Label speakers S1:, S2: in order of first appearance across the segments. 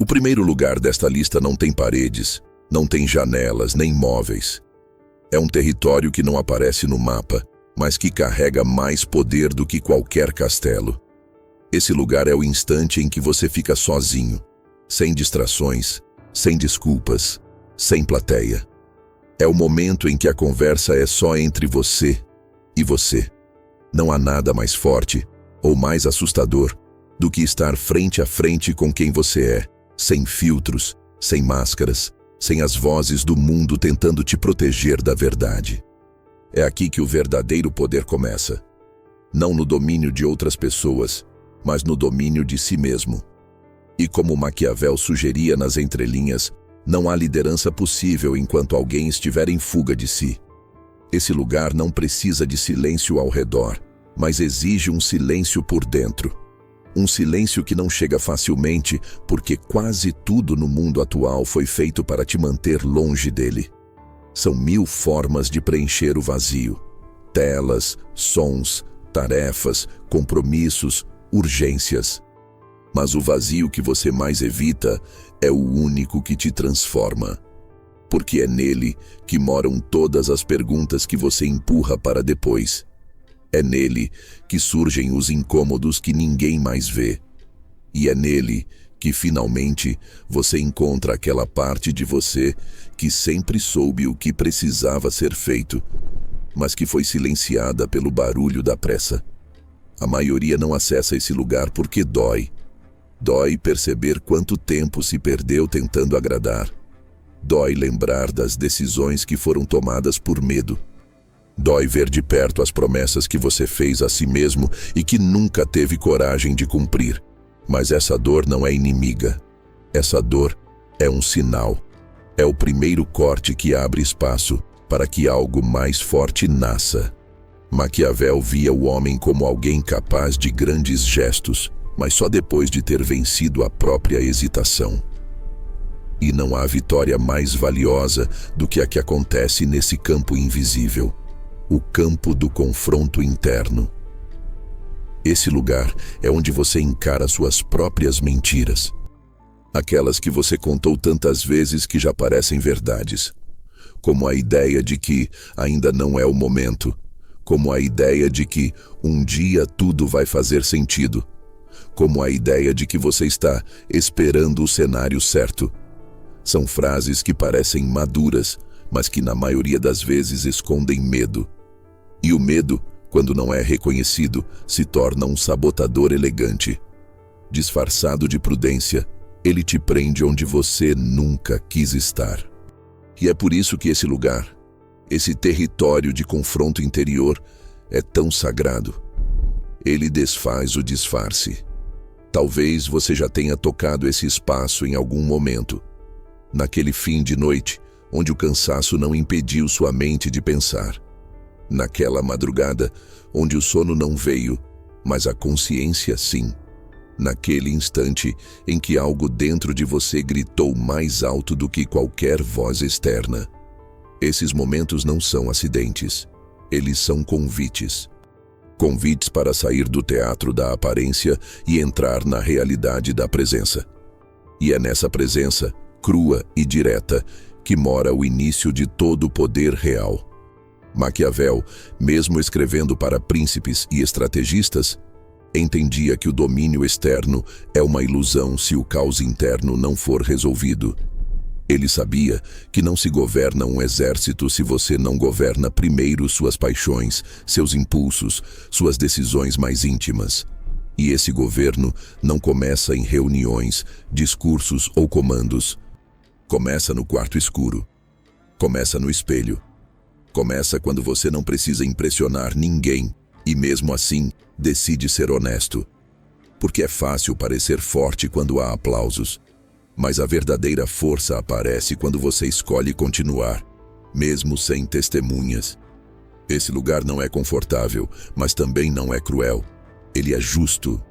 S1: O primeiro lugar desta lista não tem paredes, não tem janelas, nem móveis. É um território que não aparece no mapa, mas que carrega mais poder do que qualquer castelo. Esse lugar é o instante em que você fica sozinho, sem distrações, sem desculpas, sem plateia. É o momento em que a conversa é só entre você e você. Não há nada mais forte ou mais assustador do que estar frente a frente com quem você é, sem filtros, sem máscaras, sem as vozes do mundo tentando te proteger da verdade. É aqui que o verdadeiro poder começa. Não no domínio de outras pessoas, mas no domínio de si mesmo. E como Maquiavel sugeria nas entrelinhas, não há liderança possível enquanto alguém estiver em fuga de si. Esse lugar não precisa de silêncio ao redor, mas exige um silêncio por dentro. Um silêncio que não chega facilmente, porque quase tudo no mundo atual foi feito para te manter longe dele. São 1000 formas de preencher o vazio. Telas, sons, tarefas, compromissos, urgências. Mas o vazio que você mais evita é o único que te transforma. Porque é nele que moram todas as perguntas que você empurra para depois. É nele que surgem os incômodos que ninguém mais vê. E é nele que, finalmente, você encontra aquela parte de você que sempre soube o que precisava ser feito, mas que foi silenciada pelo barulho da pressa. A maioria não acessa esse lugar porque dói. Dói perceber quanto tempo se perdeu tentando agradar. Dói lembrar das decisões que foram tomadas por medo. Dói ver de perto as promessas que você fez a si mesmo e que nunca teve coragem de cumprir. Mas essa dor não é inimiga. Essa dor é um sinal. É o primeiro corte que abre espaço para que algo mais forte nasça. Maquiavel via o homem como alguém capaz de grandes gestos, mas só depois de ter vencido a própria hesitação. E não há vitória mais valiosa do que a que acontece nesse campo invisível, o campo do confronto interno. Esse lugar é onde você encara suas próprias mentiras, aquelas que você contou tantas vezes que já parecem verdades, como a ideia de que ainda não é o momento, como a ideia de que um dia tudo vai fazer sentido, como a ideia de que você está esperando o cenário certo. São frases que parecem maduras, mas que na maioria das vezes escondem medo. E o medo, quando não é reconhecido, se torna um sabotador elegante. Disfarçado de prudência, ele te prende onde você nunca quis estar. E é por isso que esse lugar, esse território de confronto interior, é tão sagrado. Ele desfaz o disfarce. Talvez você já tenha tocado esse espaço em algum momento. Naquele fim de noite, onde o cansaço não impediu sua mente de pensar. Naquela madrugada, onde o sono não veio, mas a consciência sim. Naquele instante em que algo dentro de você gritou mais alto do que qualquer voz externa. Esses momentos não são acidentes. Eles são convites. Convites para sair do teatro da aparência e entrar na realidade da presença. E é nessa presença, crua e direta, que mora o início de todo o poder real. Maquiavel, mesmo escrevendo para príncipes e estrategistas, entendia que o domínio externo é uma ilusão se o caos interno não for resolvido. Ele sabia que não se governa um exército se você não governa primeiro suas paixões, seus impulsos, suas decisões mais íntimas. E esse governo não começa em reuniões, discursos ou comandos. Começa no quarto escuro. Começa no espelho. Começa quando você não precisa impressionar ninguém e, mesmo assim, decide ser honesto. Porque é fácil parecer forte quando há aplausos, mas a verdadeira força aparece quando você escolhe continuar, mesmo sem testemunhas. Esse lugar não é confortável, mas também não é cruel. Ele é justo.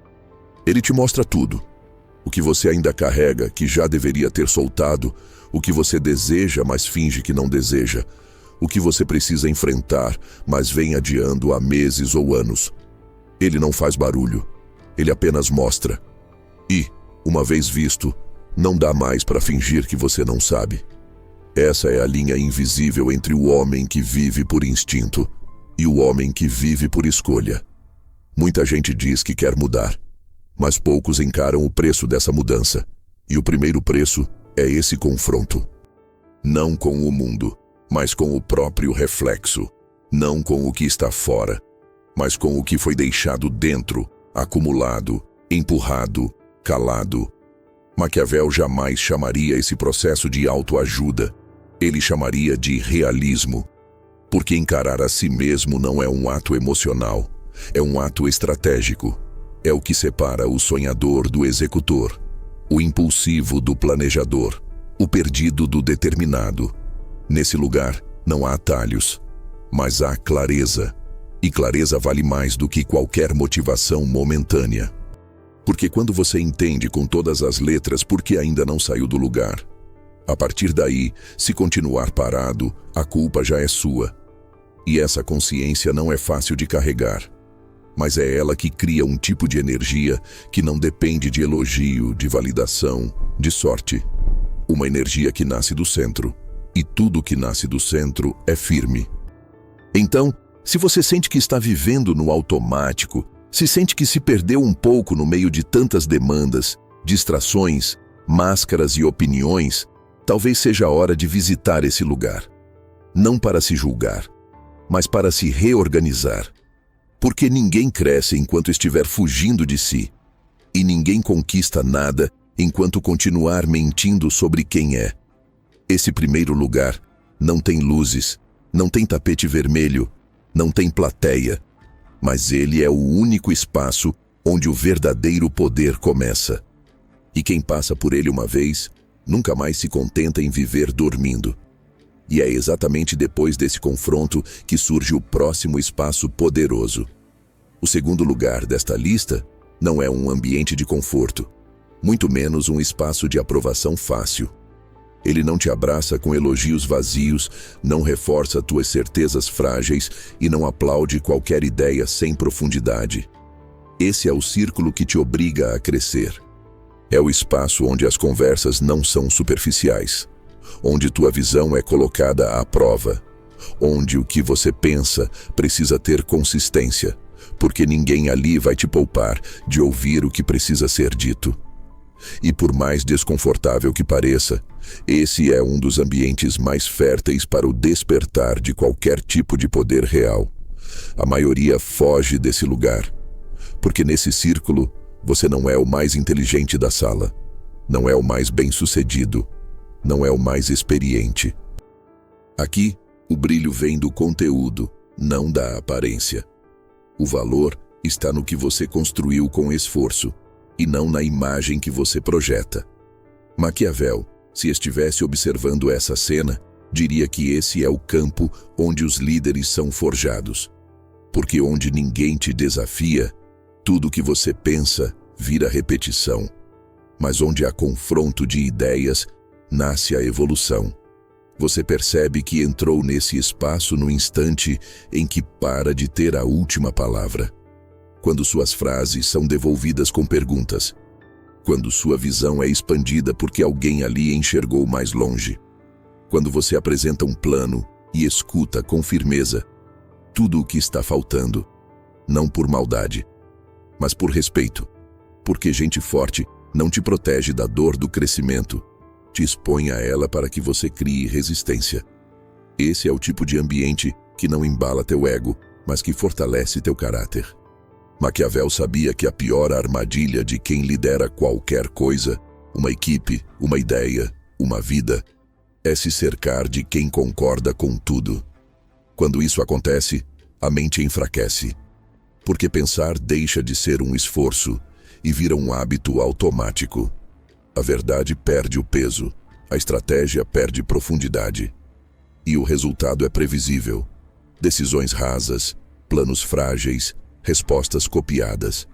S1: Ele te mostra tudo. O que você ainda carrega, que já deveria ter soltado, o que você deseja, mas finge que não deseja, o que você precisa enfrentar, mas vem adiando há meses ou anos. Ele não faz barulho. Ele apenas mostra. E, uma vez visto, Não dá mais para fingir que você não sabe. Essa é a linha invisível entre o homem que vive por instinto e o homem que vive por escolha. Muita gente diz que quer mudar, mas poucos encaram o preço dessa mudança. E o primeiro preço é esse confronto. Não com o mundo, mas com o próprio reflexo. Não com o que está fora, mas com o que foi deixado dentro, acumulado, empurrado, calado. Maquiavel jamais chamaria esse processo de autoajuda. Ele chamaria de realismo. Porque encarar a si mesmo não é um ato emocional, é um ato estratégico. É o que separa o sonhador do executor, o impulsivo do planejador, o perdido do determinado. Nesse lugar não há atalhos, mas há clareza. E clareza vale mais do que qualquer motivação momentânea. Porque quando você entende com todas as letras por que ainda não saiu do lugar, a partir daí, se continuar parado, a culpa já é sua. E essa consciência não é fácil de carregar, mas é ela que cria um tipo de energia que não depende de elogio, de validação, de sorte. Uma energia que nasce do centro, e tudo que nasce do centro é firme. Então, se você sente que está vivendo no automático, se sente que se perdeu um pouco no meio de tantas demandas, distrações, máscaras e opiniões, talvez seja a hora de visitar esse lugar. Não para se julgar, mas para se reorganizar. Porque ninguém cresce enquanto estiver fugindo de si. E ninguém conquista nada enquanto continuar mentindo sobre quem é. Esse primeiro lugar não tem luzes, não tem tapete vermelho, não tem plateia, mas ele é o único espaço onde o verdadeiro poder começa. E quem passa por ele uma vez, nunca mais se contenta em viver dormindo. E é exatamente depois desse confronto que surge o próximo espaço poderoso. O segundo lugar desta lista não é um ambiente de conforto, muito menos um espaço de aprovação fácil. Ele não te abraça com elogios vazios, não reforça tuas certezas frágeis e não aplaude qualquer ideia sem profundidade. Esse é o círculo que te obriga a crescer. É o espaço onde as conversas não são superficiais, onde tua visão é colocada à prova, onde o que você pensa precisa ter consistência, porque ninguém ali vai te poupar de ouvir o que precisa ser dito. E por mais desconfortável que pareça, esse é um dos ambientes mais férteis para o despertar de qualquer tipo de poder real. A maioria foge desse lugar, porque nesse círculo você não é o mais inteligente da sala, não é o mais bem-sucedido, não é o mais experiente. Aqui, o brilho vem do conteúdo, não da aparência. O valor está no que você construiu com esforço, e não na imagem que você projeta. Maquiavel, se estivesse observando essa cena, diria que esse é o campo onde os líderes são forjados. Porque onde ninguém te desafia, tudo que você pensa vira repetição. Mas onde há confronto de ideias, nasce a evolução. Você percebe que entrou nesse espaço no instante em que para de ter a última palavra. Quando suas frases são devolvidas com perguntas. Quando sua visão é expandida porque alguém ali enxergou mais longe. Quando você apresenta um plano e escuta com firmeza tudo o que está faltando. Não por maldade, mas por respeito. Porque gente forte não te protege da dor do crescimento. Te expõe a ela para que você crie resistência. Esse é o tipo de ambiente que não embala teu ego, mas que fortalece teu caráter. Maquiavel sabia que a pior armadilha de quem lidera qualquer coisa, uma equipe, uma ideia, uma vida, é se cercar de quem concorda com tudo. Quando isso acontece, a mente enfraquece, porque pensar deixa de ser um esforço e vira um hábito automático. A verdade perde o peso, a estratégia perde profundidade. E o resultado é previsível. Decisões rasas, planos frágeis, respostas copiadas.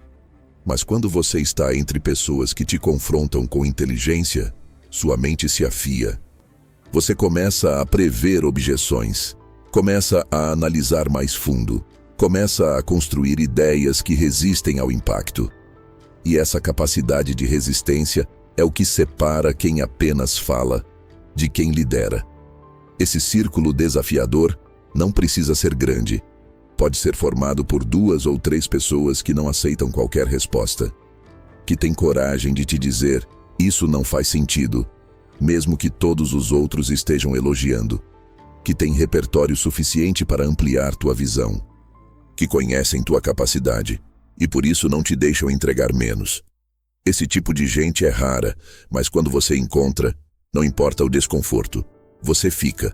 S1: Mas quando você está entre pessoas que te confrontam com inteligência, sua mente se afia. Você começa a prever objeções, começa a analisar mais fundo, começa a construir ideias que resistem ao impacto. E essa capacidade de resistência É o que separa quem apenas fala de quem lidera. Esse círculo desafiador não precisa ser grande. Pode ser formado por 2 ou 3 pessoas que não aceitam qualquer resposta, que têm coragem de te dizer: isso não faz sentido, mesmo que todos os outros estejam elogiando, que têm repertório suficiente para ampliar tua visão, que conhecem tua capacidade e por isso não te deixam entregar menos. Esse tipo de gente é rara, mas quando você encontra, não importa o desconforto, você fica,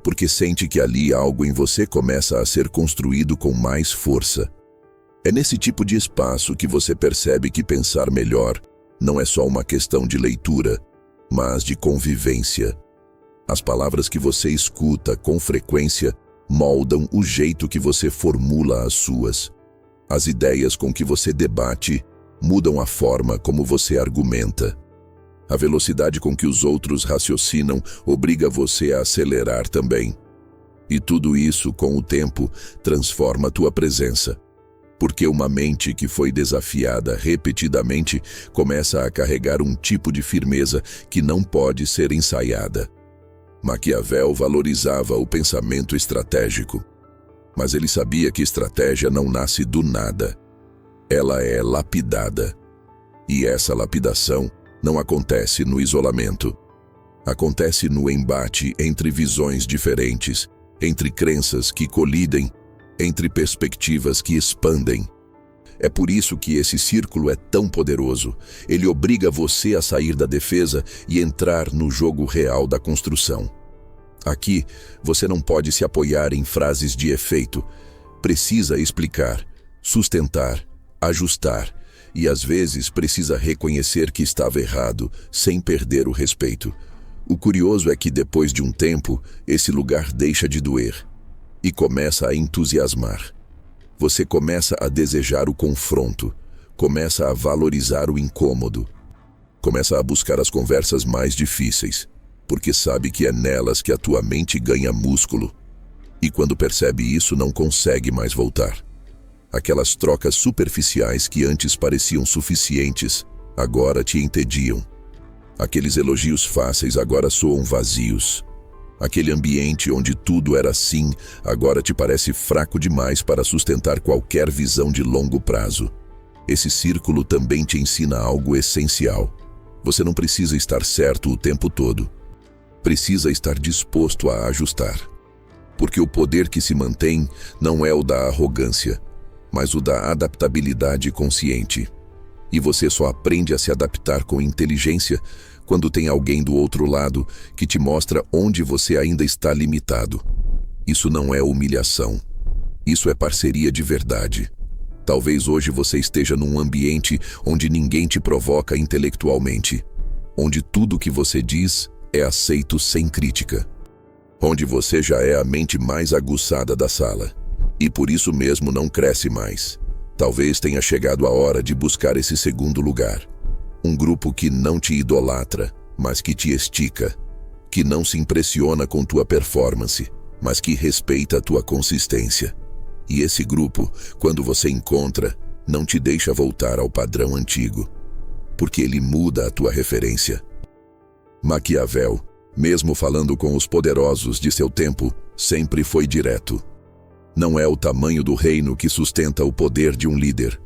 S1: porque sente que ali algo em você começa a ser construído com mais força. É nesse tipo de espaço que você percebe que pensar melhor não é só uma questão de leitura, mas de convivência. As palavras que você escuta com frequência moldam o jeito que você formula as suas. As ideias com que você debate mudam a forma como você argumenta. A velocidade com que os outros raciocinam obriga você a acelerar também. E tudo isso, com o tempo, transforma tua presença. Porque uma mente que foi desafiada repetidamente começa a carregar um tipo de firmeza que não pode ser ensaiada. Maquiavel valorizava o pensamento estratégico, mas ele sabia que estratégia não nasce do nada. Ela é lapidada. E essa lapidação não acontece no isolamento. Acontece no embate entre visões diferentes, entre crenças que colidem, entre perspectivas que expandem. É por isso que esse círculo é tão poderoso. Ele obriga você a sair da defesa e entrar no jogo real da construção. Aqui, você não pode se apoiar em frases de efeito. Precisa explicar, sustentar, ajustar, e às vezes precisa reconhecer que estava errado, sem perder o respeito. O curioso é que depois de um tempo, esse lugar deixa de doer e começa a entusiasmar. Você começa a desejar o confronto, começa a valorizar o incômodo, começa a buscar as conversas mais difíceis, porque sabe que é nelas que a tua mente ganha músculo. E quando percebe isso, não consegue mais voltar. Aquelas trocas superficiais que antes pareciam suficientes, agora te entediam. Aqueles elogios fáceis agora soam vazios. Aquele ambiente onde tudo era assim, agora te parece fraco demais para sustentar qualquer visão de longo prazo. Esse círculo também te ensina algo essencial. Você não precisa estar certo o tempo todo. Precisa estar disposto a ajustar. Porque o poder que se mantém não é o da arrogância, mas o da adaptabilidade consciente. E você só aprende a se adaptar com inteligência quando tem alguém do outro lado que te mostra onde você ainda está limitado. Isso não é humilhação. Isso é parceria de verdade. Talvez hoje você esteja num ambiente onde ninguém te provoca intelectualmente, onde tudo que você diz é aceito sem crítica, onde você já é a mente mais aguçada da sala e por isso mesmo não cresce mais. Talvez tenha chegado a hora de buscar esse segundo lugar. Um grupo que não te idolatra, mas que te estica, que não se impressiona com tua performance, mas que respeita a tua consistência. E esse grupo, quando você encontra, não te deixa voltar ao padrão antigo, porque ele muda a tua referência. Maquiavel, mesmo falando com os poderosos de seu tempo, sempre foi direto. Não é o tamanho do reino que sustenta o poder de um líder.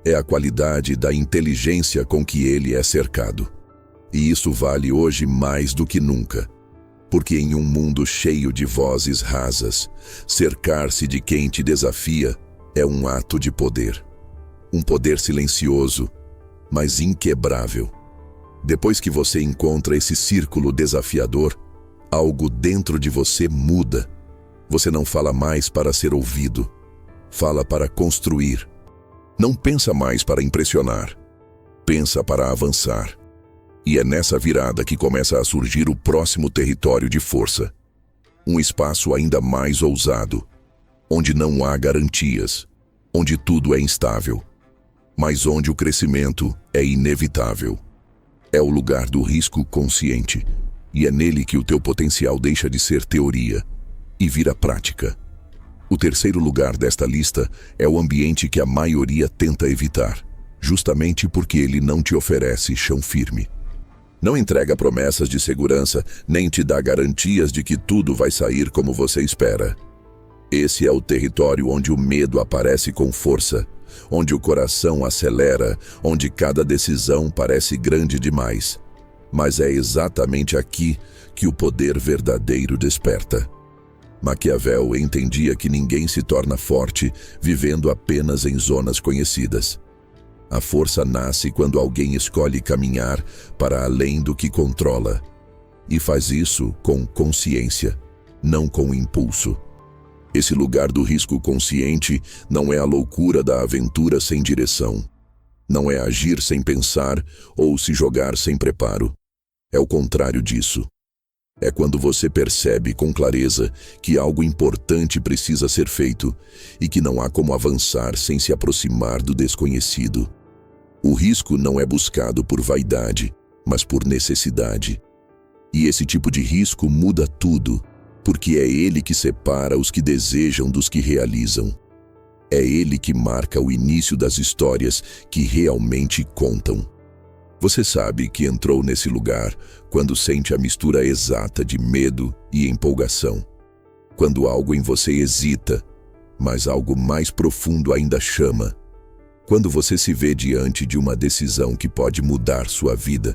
S1: É a qualidade da inteligência com que ele é cercado. E isso vale hoje mais do que nunca. Porque em um mundo cheio de vozes rasas, cercar-se de quem te desafia é um ato de poder. Um poder silencioso, mas inquebrável. Depois que você encontra esse círculo desafiador, algo dentro de você muda. Você não fala mais para ser ouvido, fala para construir. Não pensa mais para impressionar, pensa para avançar. E é nessa virada que começa a surgir o próximo território de força. Um espaço ainda mais ousado, onde não há garantias, onde tudo é instável, mas onde o crescimento é inevitável. É o lugar do risco consciente, e é nele que o teu potencial deixa de ser teoria e vira prática. O terceiro lugar desta lista é o ambiente que a maioria tenta evitar, justamente porque ele não te oferece chão firme. Não entrega promessas de segurança, nem te dá garantias de que tudo vai sair como você espera. Esse é o território onde o medo aparece com força, onde o coração acelera, onde cada decisão parece grande demais. Mas é exatamente aqui que o poder verdadeiro desperta. Maquiavel entendia que ninguém se torna forte vivendo apenas em zonas conhecidas. A força nasce quando alguém escolhe caminhar para além do que controla. E faz isso com consciência, não com impulso. Esse lugar do risco consciente não é a loucura da aventura sem direção. Não é agir sem pensar ou se jogar sem preparo. É o contrário disso. É quando você percebe com clareza que algo importante precisa ser feito e que não há como avançar sem se aproximar do desconhecido. O risco não é buscado por vaidade, mas por necessidade. E esse tipo de risco muda tudo, porque é ele que separa os que desejam dos que realizam. É ele que marca o início das histórias que realmente contam. Você sabe que entrou nesse lugar quando sente a mistura exata de medo e empolgação. Quando algo em você hesita, mas algo mais profundo ainda chama. Quando você se vê diante de uma decisão que pode mudar sua vida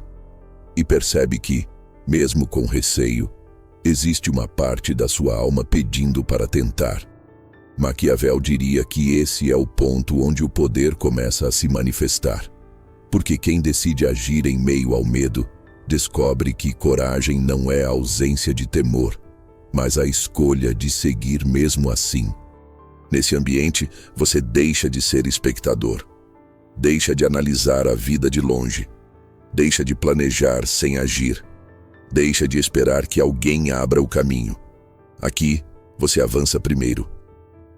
S1: e percebe que, mesmo com receio, existe uma parte da sua alma pedindo para tentar. Maquiavel diria que esse é o ponto onde o poder começa a se manifestar. Porque quem decide agir em meio ao medo, descobre que coragem não é a ausência de temor, mas a escolha de seguir mesmo assim. Nesse ambiente, você deixa de ser espectador. Deixa de analisar a vida de longe. Deixa de planejar sem agir. Deixa de esperar que alguém abra o caminho. Aqui, você avança primeiro.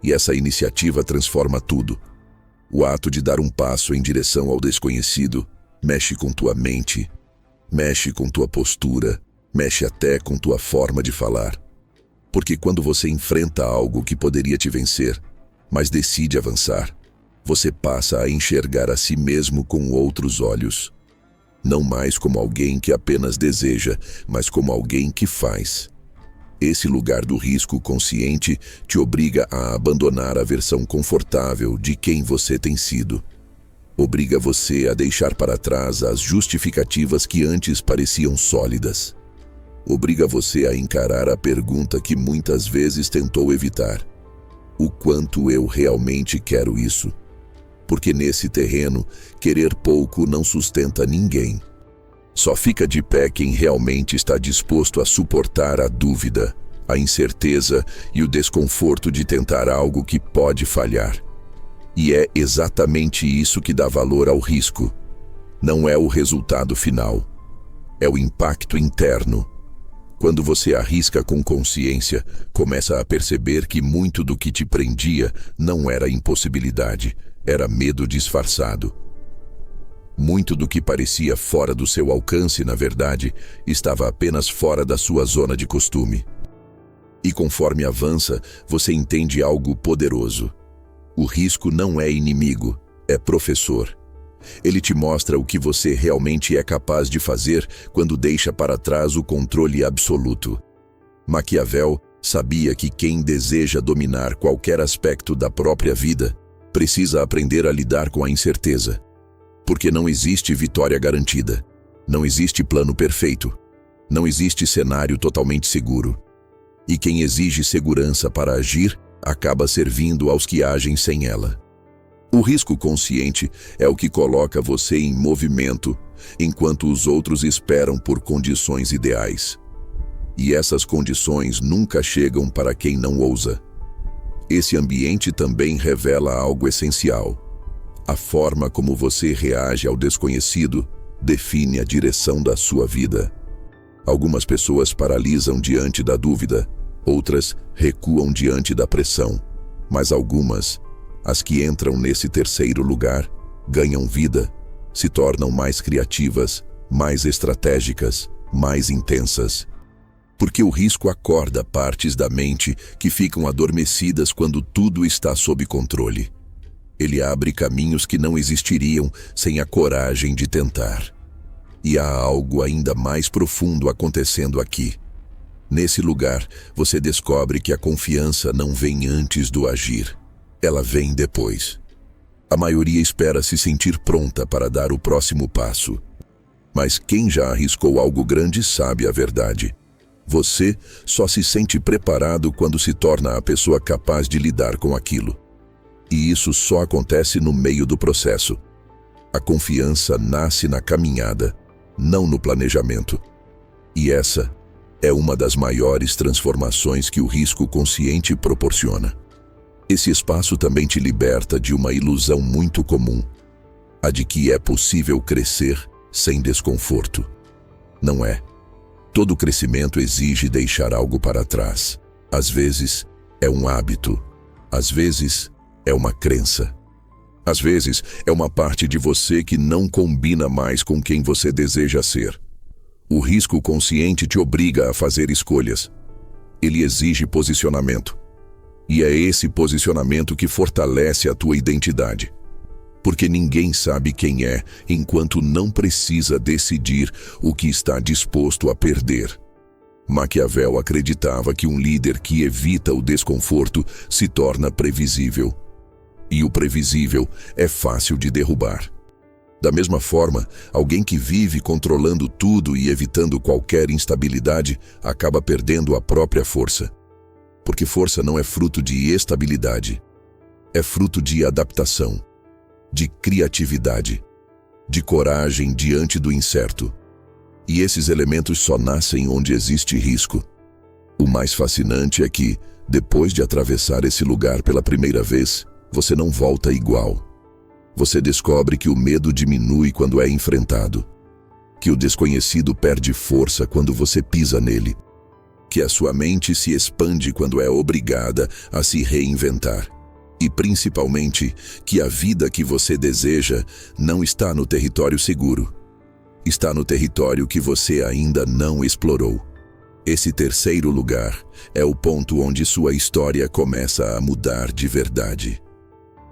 S1: E essa iniciativa transforma tudo. O ato de dar um passo em direção ao desconhecido mexe com tua mente, mexe com tua postura, mexe até com tua forma de falar. Porque quando você enfrenta algo que poderia te vencer, mas decide avançar, você passa a enxergar a si mesmo com outros olhos. Não mais como alguém que apenas deseja, mas como alguém que faz. Esse lugar do risco consciente te obriga a abandonar a versão confortável de quem você tem sido. Obriga você a deixar para trás as justificativas que antes pareciam sólidas. Obriga você a encarar a pergunta que muitas vezes tentou evitar. O quanto eu realmente quero isso? Porque nesse terreno, querer pouco não sustenta ninguém. Só fica de pé quem realmente está disposto a suportar a dúvida, a incerteza e o desconforto de tentar algo que pode falhar. E é exatamente isso que dá valor ao risco. Não é o resultado final. É o impacto interno. Quando você arrisca com consciência, começa a perceber que muito do que te prendia não era impossibilidade, era medo disfarçado. Muito do que parecia fora do seu alcance, na verdade, estava apenas fora da sua zona de costume. E conforme avança, você entende algo poderoso. O risco não é inimigo, é professor. Ele te mostra o que você realmente é capaz de fazer quando deixa para trás o controle absoluto. Maquiavel sabia que quem deseja dominar qualquer aspecto da própria vida precisa aprender a lidar com a incerteza. Porque não existe vitória garantida. Não existe plano perfeito. Não existe cenário totalmente seguro. E quem exige segurança para agir, acaba servindo aos que agem sem ela. O risco consciente é o que coloca você em movimento, enquanto os outros esperam por condições ideais. E essas condições nunca chegam para quem não ousa. Esse ambiente também revela algo essencial. A forma como você reage ao desconhecido define a direção da sua vida. Algumas pessoas paralisam diante da dúvida, outras recuam diante da pressão, mas algumas, as que entram nesse terceiro lugar, ganham vida, se tornam mais criativas, mais estratégicas, mais intensas. Porque o risco acorda partes da mente que ficam adormecidas quando tudo está sob controle. Ele abre caminhos que não existiriam sem a coragem de tentar. E há algo ainda mais profundo acontecendo aqui. Nesse lugar, você descobre que a confiança não vem antes do agir. Ela vem depois. A maioria espera se sentir pronta para dar o próximo passo. Mas quem já arriscou algo grande sabe a verdade. Você só se sente preparado quando se torna a pessoa capaz de lidar com aquilo. E isso só acontece no meio do processo. A confiança nasce na caminhada, não no planejamento. E essa é uma das maiores transformações que o risco consciente proporciona. Esse espaço também te liberta de uma ilusão muito comum, a de que é possível crescer sem desconforto. Não é. Todo crescimento exige deixar algo para trás. Às vezes, é um hábito. Às vezes, é uma crença. Às vezes, é uma parte de você que não combina mais com quem você deseja ser. O risco consciente te obriga a fazer escolhas. Ele exige posicionamento. E é esse posicionamento que fortalece a tua identidade. Porque ninguém sabe quem é enquanto não precisa decidir o que está disposto a perder. Maquiavel acreditava que um líder que evita o desconforto se torna previsível. E o previsível é fácil de derrubar. Da mesma forma, alguém que vive controlando tudo e evitando qualquer instabilidade acaba perdendo a própria força. Porque força não é fruto de estabilidade. É fruto de adaptação, de criatividade, de coragem diante do incerto. E esses elementos só nascem onde existe risco. O mais fascinante é que, depois de atravessar esse lugar pela primeira vez, você não volta igual. Você descobre que o medo diminui quando é enfrentado, que o desconhecido perde força quando você pisa nele, que a sua mente se expande quando é obrigada a se reinventar. E principalmente, que a vida que você deseja não está no território seguro. Está no território que você ainda não explorou. Esse terceiro lugar é o ponto onde sua história começa a mudar de verdade.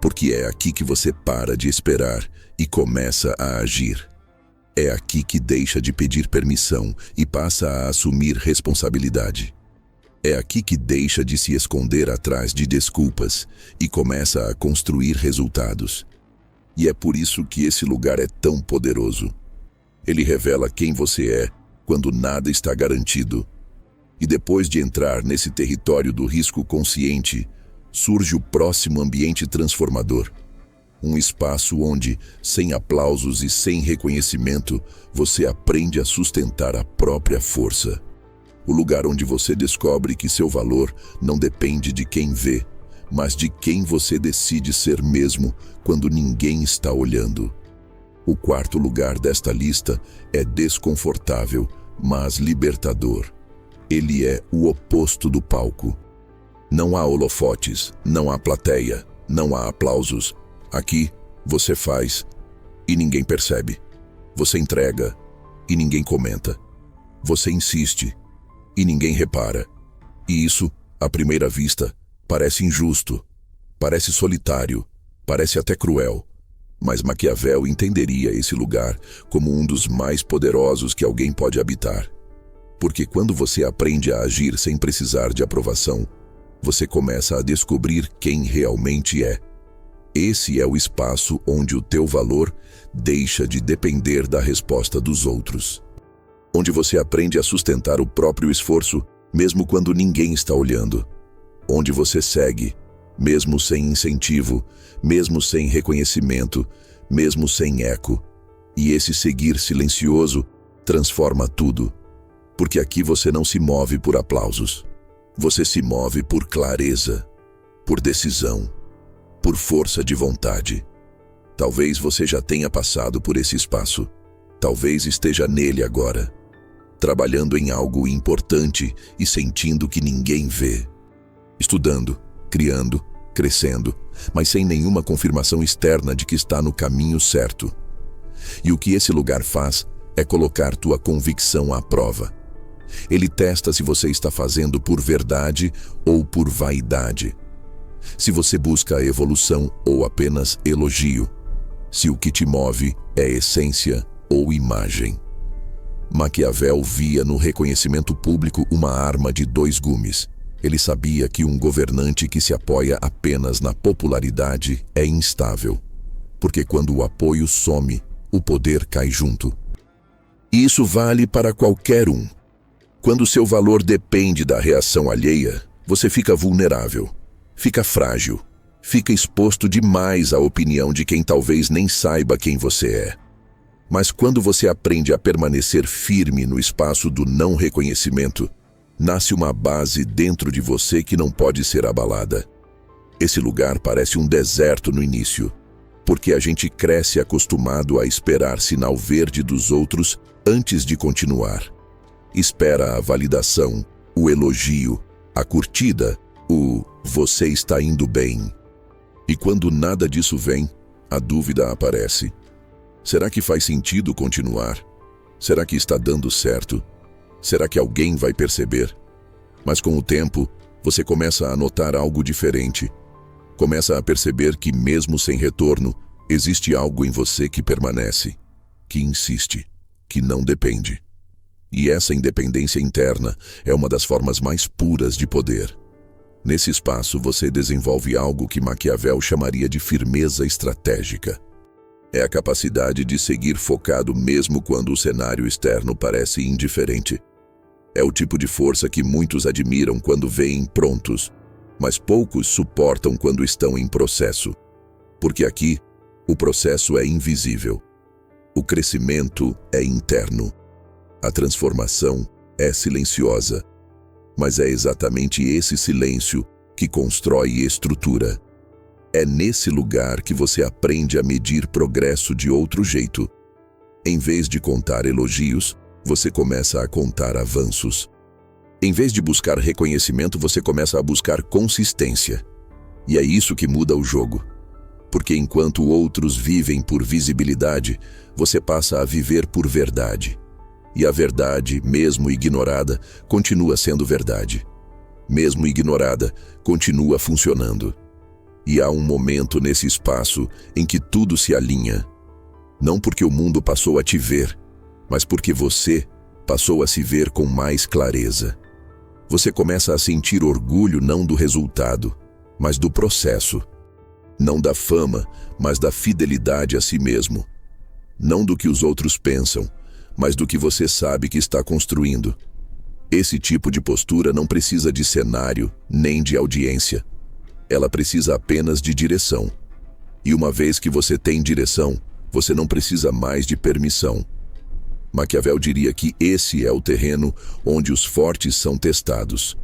S1: Porque é aqui que você para de esperar e começa a agir. É aqui que deixa de pedir permissão e passa a assumir responsabilidade. É aqui que deixa de se esconder atrás de desculpas e começa a construir resultados. E é por isso que esse lugar é tão poderoso. Ele revela quem você é quando nada está garantido. E depois de entrar nesse território do risco consciente, surge o próximo ambiente transformador. Um espaço onde, sem aplausos e sem reconhecimento, você aprende a sustentar a própria força. O lugar onde você descobre que seu valor não depende de quem vê, mas de quem você decide ser mesmo quando ninguém está olhando. O quarto lugar desta lista é desconfortável, mas libertador. Ele é o oposto do palco. Não há holofotes, não há plateia, não há aplausos. Aqui, você faz e ninguém percebe. Você entrega e ninguém comenta. Você insiste e ninguém repara. E isso, à primeira vista, parece injusto, parece solitário, parece até cruel. Mas Maquiavel entenderia esse lugar como um dos mais poderosos que alguém pode habitar. Porque quando você aprende a agir sem precisar de aprovação, você começa a descobrir quem realmente é. Esse é o espaço onde o teu valor deixa de depender da resposta dos outros. Onde você aprende a sustentar o próprio esforço, mesmo quando ninguém está olhando. Onde você segue, mesmo sem incentivo, mesmo sem reconhecimento, mesmo sem eco. E esse seguir silencioso transforma tudo. Porque aqui você não se move por aplausos. Você se move por clareza, por decisão, por força de vontade. Talvez você já tenha passado por esse espaço. Talvez esteja nele agora, trabalhando em algo importante e sentindo que ninguém vê. Estudando, criando, crescendo, mas sem nenhuma confirmação externa de que está no caminho certo. E o que esse lugar faz é colocar tua convicção à prova. Ele testa se você está fazendo por verdade ou por vaidade. Se você busca evolução ou apenas elogio. Se o que te move é essência ou imagem. Maquiavel via no reconhecimento público uma arma de dois gumes. Ele sabia que um governante que se apoia apenas na popularidade é instável, porque quando o apoio some, o poder cai junto. E isso vale para qualquer um. Quando seu valor depende da reação alheia, você fica vulnerável, fica frágil, fica exposto demais à opinião de quem talvez nem saiba quem você é. Mas quando você aprende a permanecer firme no espaço do não reconhecimento, nasce uma base dentro de você que não pode ser abalada. Esse lugar parece um deserto no início, porque a gente cresce acostumado a esperar sinal verde dos outros antes de continuar. Espera a validação, o elogio, a curtida, o "você está indo bem". E quando nada disso vem, a dúvida aparece. Será que faz sentido continuar? Será que está dando certo? Será que alguém vai perceber? Mas com o tempo, você começa a notar algo diferente. Começa a perceber que, mesmo sem retorno, existe algo em você que permanece, que insiste, que não depende. E essa independência interna é uma das formas mais puras de poder. Nesse espaço, você desenvolve algo que Maquiavel chamaria de firmeza estratégica. É a capacidade de seguir focado mesmo quando o cenário externo parece indiferente. É o tipo de força que muitos admiram quando veem prontos, mas poucos suportam quando estão em processo. Porque aqui, o processo é invisível. O crescimento é interno. A transformação é silenciosa. Mas é exatamente esse silêncio que constrói estrutura. É nesse lugar que você aprende a medir progresso de outro jeito. Em vez de contar elogios, você começa a contar avanços. Em vez de buscar reconhecimento, você começa a buscar consistência. E é isso que muda o jogo. Porque enquanto outros vivem por visibilidade, você passa a viver por verdade. E a verdade, mesmo ignorada, continua sendo verdade. Mesmo ignorada, continua funcionando. E há um momento nesse espaço em que tudo se alinha. Não porque o mundo passou a te ver, mas porque você passou a se ver com mais clareza. Você começa a sentir orgulho não do resultado, mas do processo. Não da fama, mas da fidelidade a si mesmo. Não do que os outros pensam, mas do que você sabe que está construindo. Esse tipo de postura não precisa de cenário, nem de audiência. Ela precisa apenas de direção. E uma vez que você tem direção, você não precisa mais de permissão. Maquiavel diria que esse é o terreno onde os fortes são testados.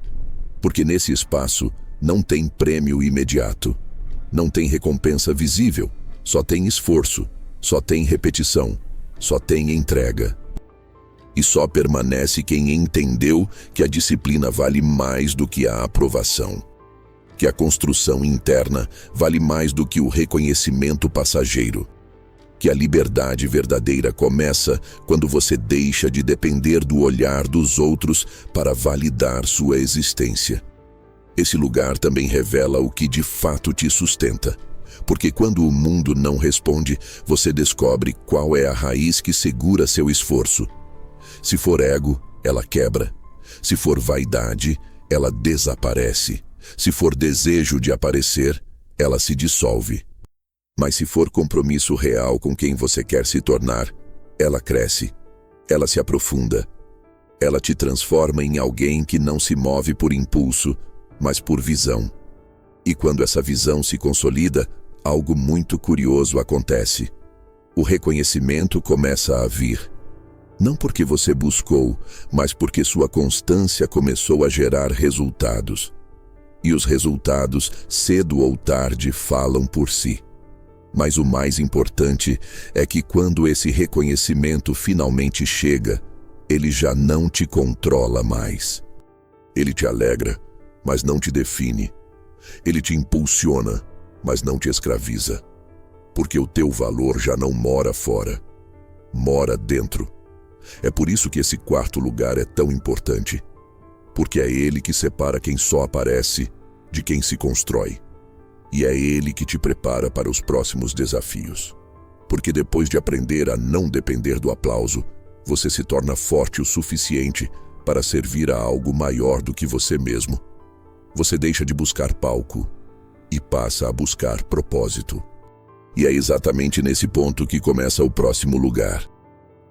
S1: Porque nesse espaço não tem prêmio imediato. Não tem recompensa visível. Só tem esforço. Só tem repetição. Só tem entrega. E só permanece quem entendeu que a disciplina vale mais do que a aprovação. Que a construção interna vale mais do que o reconhecimento passageiro. Que a liberdade verdadeira começa quando você deixa de depender do olhar dos outros para validar sua existência. Esse lugar também revela o que de fato te sustenta. Porque quando o mundo não responde, você descobre qual é a raiz que segura seu esforço. Se for ego, ela quebra. Se for vaidade, ela desaparece. Se for desejo de aparecer, ela se dissolve. Mas se for compromisso real com quem você quer se tornar, ela cresce, ela se aprofunda. Ela te transforma em alguém que não se move por impulso, mas por visão. E quando essa visão se consolida, algo muito curioso acontece. O reconhecimento começa a vir. Não porque você buscou, mas porque sua constância começou a gerar resultados. E os resultados, cedo ou tarde, falam por si. Mas o mais importante é que quando esse reconhecimento finalmente chega, ele já não te controla mais. Ele te alegra, mas não te define. Ele te impulsiona, mas não te escraviza. Porque o teu valor já não mora fora, mora dentro. É por isso que esse quarto lugar é tão importante. Porque é ele que separa quem só aparece de quem se constrói. E é ele que te prepara para os próximos desafios. Porque depois de aprender a não depender do aplauso, você se torna forte o suficiente para servir a algo maior do que você mesmo. Você deixa de buscar palco e passa a buscar propósito. E é exatamente nesse ponto que começa o próximo lugar,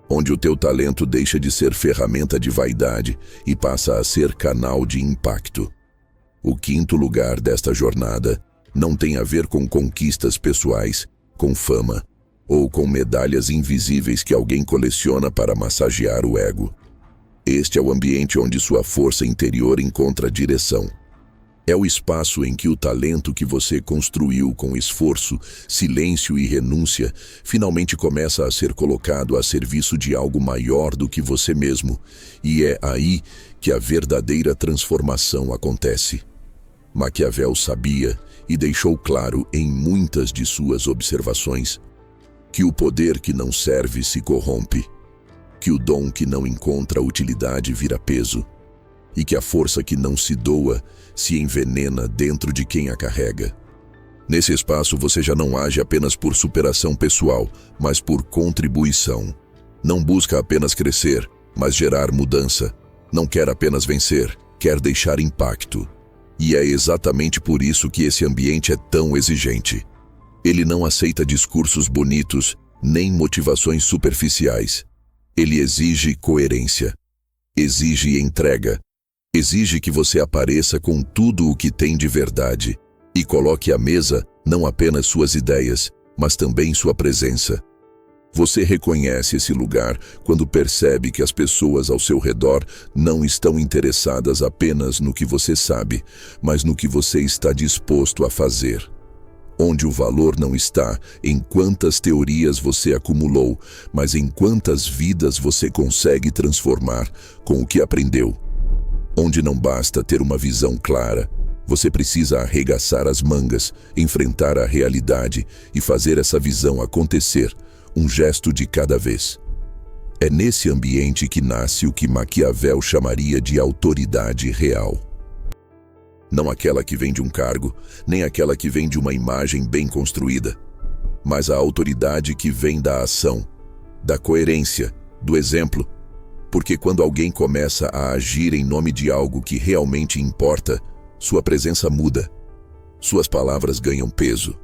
S1: onde o teu talento deixa de ser ferramenta de vaidade e passa a ser canal de impacto. O quinto lugar desta jornada não tem a ver com conquistas pessoais, com fama ou com medalhas invisíveis que alguém coleciona para massagear o ego. Este é o ambiente onde sua força interior encontra direção. É o espaço em que o talento que você construiu com esforço, silêncio e renúncia finalmente começa a ser colocado a serviço de algo maior do que você mesmo, e é aí que a verdadeira transformação acontece. Maquiavel sabia e deixou claro em muitas de suas observações que o poder que não serve se corrompe, que o dom que não encontra utilidade vira peso, e que a força que não se doa se envenena dentro de quem a carrega. Nesse espaço você já não age apenas por superação pessoal, mas por contribuição. Não busca apenas crescer, mas gerar mudança. Não quer apenas vencer, quer deixar impacto. E é exatamente por isso que esse ambiente é tão exigente. Ele não aceita discursos bonitos, nem motivações superficiais. Ele exige coerência, exige entrega, exige que você apareça com tudo o que tem de verdade e coloque à mesa não apenas suas ideias, mas também sua presença. Você reconhece esse lugar quando percebe que as pessoas ao seu redor não estão interessadas apenas no que você sabe, mas no que você está disposto a fazer. Onde o valor não está em quantas teorias você acumulou, mas em quantas vidas você consegue transformar com o que aprendeu. Onde não basta ter uma visão clara, você precisa arregaçar as mangas, enfrentar a realidade e fazer essa visão acontecer, um gesto de cada vez. É nesse ambiente que nasce o que Maquiavel chamaria de autoridade real. Não aquela que vem de um cargo, nem aquela que vem de uma imagem bem construída, mas a autoridade que vem da ação, da coerência, do exemplo. Porque quando alguém começa a agir em nome de algo que realmente importa, sua presença muda. Suas palavras ganham peso.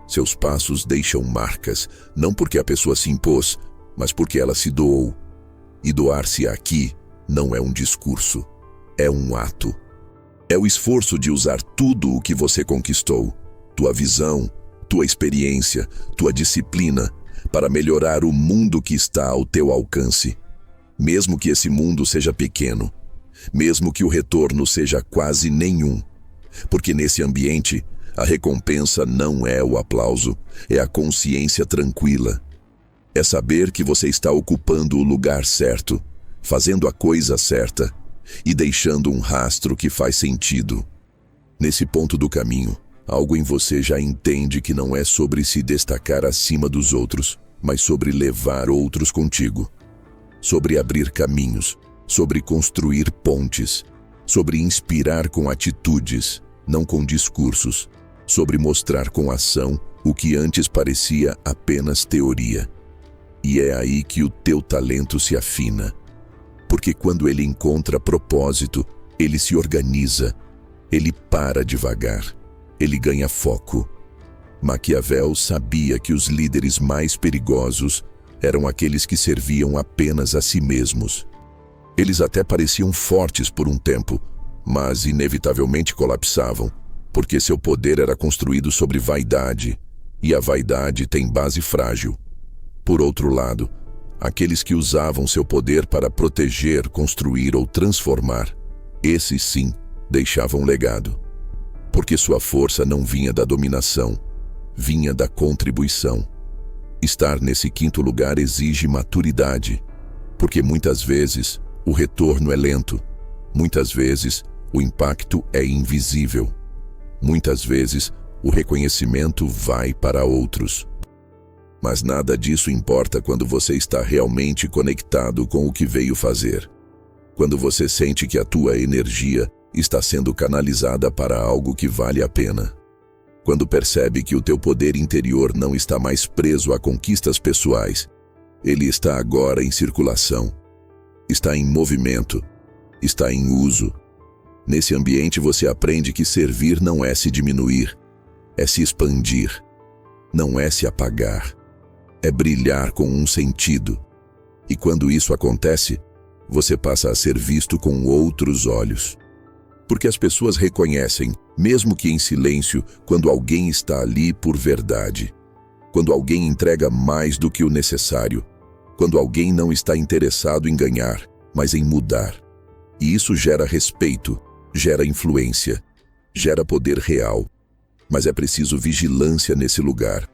S1: Seus passos deixam marcas, não porque a pessoa se impôs, mas porque ela se doou. E doar-se aqui não é um discurso, é um ato. É o esforço de usar tudo o que você conquistou, tua visão, tua experiência, tua disciplina, para melhorar o mundo que está ao teu alcance. Mesmo que esse mundo seja pequeno, mesmo que o retorno seja quase nenhum. Porque nesse ambiente, a recompensa não é o aplauso, é a consciência tranquila. É saber que você está ocupando o lugar certo, fazendo a coisa certa e deixando um rastro que faz sentido. Nesse ponto do caminho, algo em você já entende que não é sobre se destacar acima dos outros, mas sobre levar outros contigo. Sobre abrir caminhos, sobre construir pontes, sobre inspirar com atitudes, não com discursos, sobre mostrar com ação o que antes parecia apenas teoria. E é aí que o teu talento se afina. Porque quando ele encontra propósito, ele se organiza, ele para devagar, ele ganha foco. Maquiavel sabia que os líderes mais perigosos eram aqueles que serviam apenas a si mesmos. Eles até pareciam fortes por um tempo, mas inevitavelmente colapsavam, porque seu poder era construído sobre vaidade, e a vaidade tem base frágil. Por outro lado, aqueles que usavam seu poder para proteger, construir ou transformar, esses sim deixavam legado. Porque sua força não vinha da dominação, vinha da contribuição. Estar nesse quinto lugar exige maturidade, porque muitas vezes o retorno é lento, muitas vezes o impacto é invisível, muitas vezes o reconhecimento vai para outros. Mas nada disso importa quando você está realmente conectado com o que veio fazer. Quando você sente que a tua energia está sendo canalizada para algo que vale a pena. Quando percebe que o teu poder interior não está mais preso a conquistas pessoais, ele está agora em circulação, está em movimento, está em uso. Nesse ambiente você aprende que servir não é se diminuir, é se expandir. Não é se apagar, é brilhar com um sentido. E quando isso acontece, você passa a ser visto com outros olhos. Porque as pessoas reconhecem, mesmo que em silêncio, quando alguém está ali por verdade. Quando alguém entrega mais do que o necessário. Quando alguém não está interessado em ganhar, mas em mudar. E isso gera respeito, gera influência, gera poder real. Mas é preciso vigilância nesse lugar,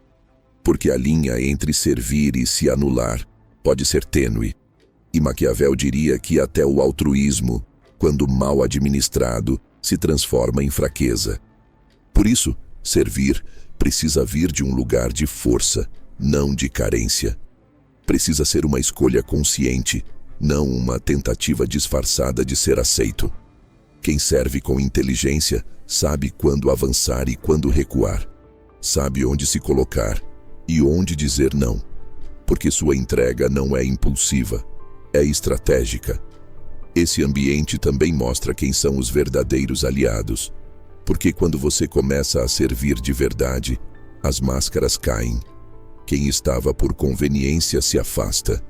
S1: porque a linha entre servir e se anular pode ser tênue. E Maquiavel diria que até o altruísmo, quando mal administrado, se transforma em fraqueza. Por isso, servir precisa vir de um lugar de força, não de carência. Precisa ser uma escolha consciente, não uma tentativa disfarçada de ser aceito. Quem serve com inteligência sabe quando avançar e quando recuar. Sabe onde se colocar e onde dizer não. Porque sua entrega não é impulsiva, é estratégica. Esse ambiente também mostra quem são os verdadeiros aliados. Porque quando você começa a servir de verdade, as máscaras caem. Quem estava por conveniência se afasta.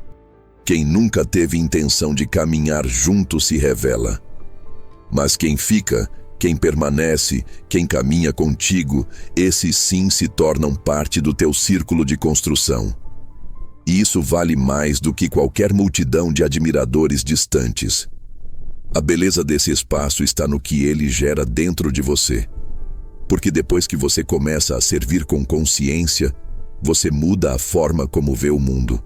S1: Quem nunca teve intenção de caminhar junto se revela. Mas quem fica, quem permanece, quem caminha contigo, esses sim se tornam parte do teu círculo de construção. E isso vale mais do que qualquer multidão de admiradores distantes. A beleza desse espaço está no que ele gera dentro de você. Porque depois que você começa a servir com consciência, você muda a forma como vê o mundo.